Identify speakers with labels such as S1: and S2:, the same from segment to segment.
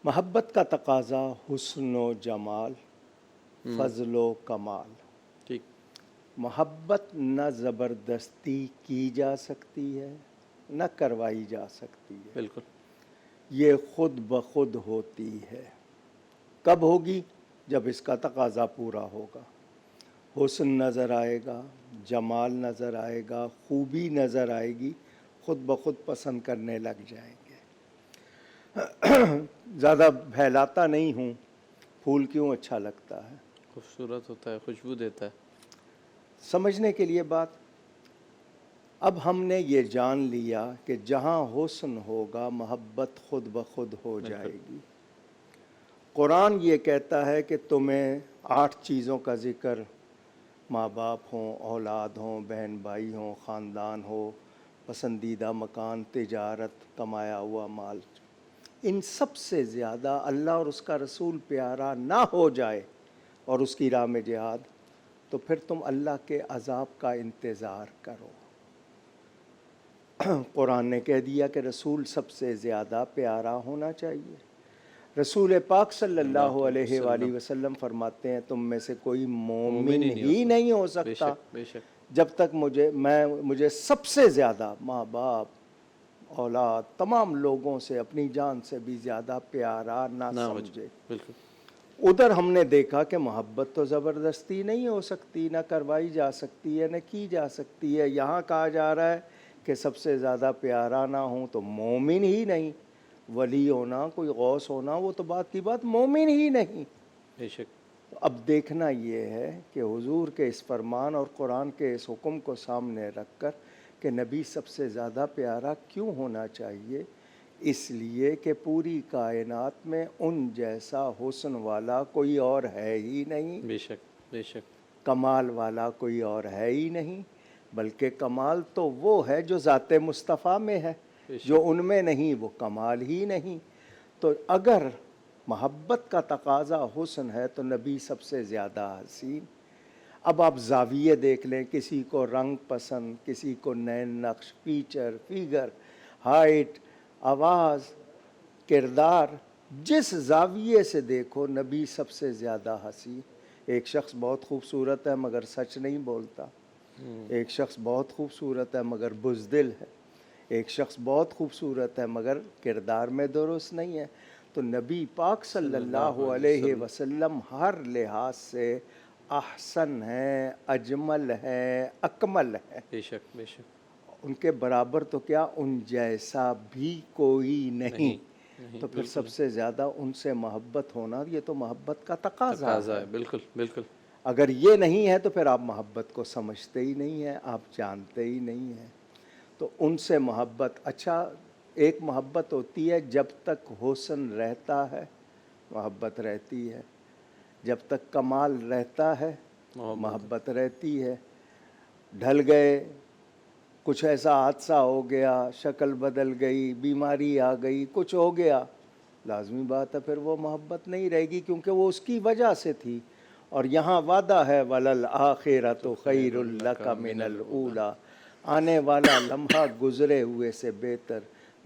S1: محبت کا تقاضا حسن و جمال، فضل و کمال۔
S2: ٹھیک۔
S1: محبت نہ زبردستی کی جا سکتی ہے نہ کروائی جا سکتی ہے،
S2: بالکل۔
S1: یہ خود بخود ہوتی ہے۔ کب ہوگی؟ جب اس کا تقاضا پورا ہوگا، حسن نظر آئے گا، جمال نظر آئے گا، خوبی نظر آئے گی، خود بخود پسند کرنے لگ جائیں گے۔ زیادہ پھیلاتا نہیں ہوں، پھول کیوں اچھا لگتا ہے؟
S2: خوبصورت ہوتا ہے، خوشبو دیتا ہے۔
S1: سمجھنے کے لیے بات، اب ہم نے یہ جان لیا کہ جہاں حسن ہوگا محبت خود بخود ہو جائے گی۔ قرآن یہ کہتا ہے کہ تمہیں 8 چیزوں کا ذکر، ماں باپ ہوں، اولاد ہوں، بہن بھائی ہوں، خاندان ہو، پسندیدہ مکان، تجارت، کمایا ہوا مال، ان سب سے زیادہ اللہ اور اس کا رسول پیارا نہ ہو جائے اور اس کی راہ میں جہاد، تو پھر تم اللہ کے عذاب کا انتظار کرو۔ قرآن نے کہہ دیا کہ رسول سب سے زیادہ پیارا ہونا چاہیے۔ رسول پاک صلی اللہ علیہ وآلہ وسلم فرماتے ہیں تم میں سے کوئی مومن ہی نہیں ہو سکتا
S2: بے شک۔
S1: جب تک مجھے سب سے زیادہ ماں باپ، اولاد، تمام لوگوں سے اپنی جان سے بھی زیادہ پیارا نہ سمجھے۔
S2: بالکل۔
S1: ادھر ہم نے دیکھا کہ محبت تو زبردستی نہیں ہو سکتی، نہ کروائی جا سکتی ہے، نہ کی جا سکتی ہے۔ یہاں کہا جا رہا ہے کہ سب سے زیادہ پیارا نہ ہوں تو مومن ہی نہیں، ولی ہونا، کوئی غوث ہونا، وہ تو بات کی بات، مومن ہی نہیں۔
S2: بے شک۔
S1: اب دیکھنا یہ ہے کہ حضور کے اس فرمان اور قرآن کے اس حکم کو سامنے رکھ کر کہ نبی سب سے زیادہ پیارا کیوں ہونا چاہیے؟ اس لیے کہ پوری کائنات میں ان جیسا حسن والا کوئی اور ہے ہی نہیں،
S2: بے شک بے شک۔
S1: کمال والا کوئی اور ہے ہی نہیں، بلکہ کمال تو وہ ہے جو ذات مصطفیٰ میں ہے، جو ان میں نہیں وہ کمال ہی نہیں۔ تو اگر محبت کا تقاضا حسن ہے تو نبی سب سے زیادہ حسین۔ اب آپ زاویے دیکھ لیں، کسی کو رنگ پسند، کسی کو نین نقش، فیچر، فیگر، ہائٹ، آواز، کردار، جس زاویے سے دیکھو نبی سب سے زیادہ حسین۔ ایک شخص بہت خوبصورت ہے مگر سچ نہیں بولتا، ایک شخص بہت خوبصورت ہے مگر بزدل ہے، ایک شخص بہت خوبصورت ہے مگر کردار میں درست نہیں ہے۔ تو نبی پاک صلی اللہ علیہ وسلم ہر لحاظ سے احسن ہے، اجمل ہے، اکمل ہے۔
S2: بے شک بے شک۔
S1: ان کے برابر تو کیا، ان جیسا بھی کوئی نہیں۔ تو پھر سب سے زیادہ ان سے محبت ہونا، یہ تو محبت کا تقاضا ہے۔
S2: بالکل بالکل۔
S1: اگر یہ نہیں ہے تو پھر آپ محبت کو سمجھتے ہی نہیں ہیں، آپ جانتے ہی نہیں ہیں۔ تو ان سے محبت، اچھا ایک محبت ہوتی ہے جب تک حسن رہتا ہے محبت رہتی ہے، جب تک کمال رہتا ہے محبت رہتی ہے۔ ڈھل گئے، کچھ ایسا حادثہ ہو گیا، شکل بدل گئی، بیماری آ گئی، کچھ ہو گیا، لازمی بات ہے پھر وہ محبت نہیں رہے گی، کیونکہ وہ اس کی وجہ سے تھی۔ اور یہاں وعدہ ہے وَلَلْآخِرَةُ خَيْرٌ لَكَ مِنَ الْأُولَىٰ، آنے والا لمحہ گزرے ہوئے سے بہتر۔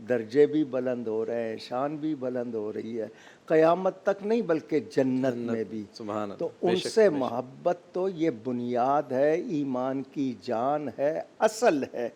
S1: درجے بھی بلند ہو رہے ہیں، شان بھی بلند ہو رہی ہے، قیامت تک نہیں بلکہ جنت میں بھی۔ تو ان سے محبت تو یہ بنیاد ہے، ایمان کی جان ہے، اصل ہے۔